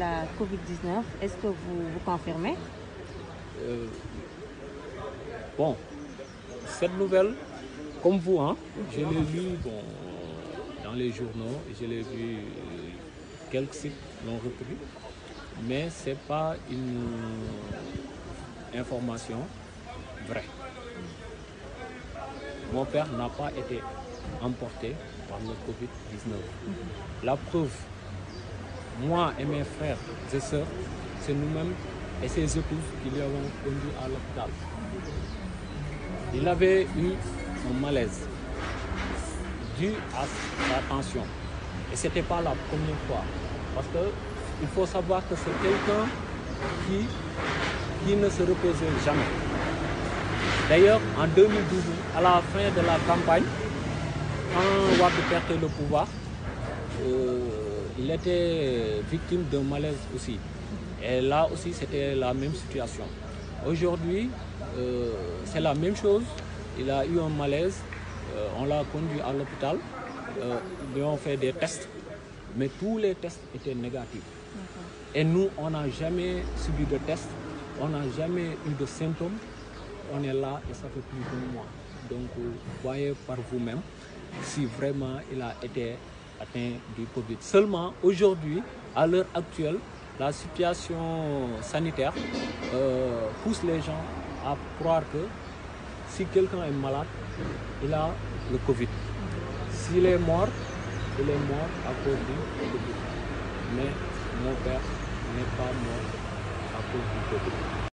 la Covid-19. Est-ce que vous confirmez? Bon, cette nouvelle, comme vous, hein, je l'ai lu dans les journaux, je l'ai vu, quelques sites l'ont repris, mais ce n'est pas une information vraie. Mon père n'a pas été emporté par le Covid-19. La preuve, moi et mes frères et sœurs, c'est nous-mêmes et ses épouses qui l'avons conduit à l'hôpital. Il avait eu un malaise dû à sa tension. Et ce n'était pas la première fois. Parce qu'il faut savoir que c'est quelqu'un qui ne se reposait jamais. D'ailleurs, en 2012, à la fin de la campagne, quand Wade perdait le pouvoir, il était victime d'un malaise aussi. Et là aussi, c'était la même situation. Aujourd'hui, c'est la même chose. Il a eu un malaise. On l'a conduit à l'hôpital. Ils lui ont fait des tests. Mais tous les tests étaient négatifs. Et nous, on n'a jamais subi de tests. On n'a jamais eu de symptômes. On est là et ça fait plus d'un mois. Donc, voyez par vous-même si vraiment il a été atteint du Covid. Seulement, aujourd'hui, à l'heure actuelle, la situation sanitaire pousse les gens à croire que si quelqu'un est malade, il a le Covid. S'il est mort, il est mort à cause du Covid. Mais mon père n'est pas mort à cause du Covid.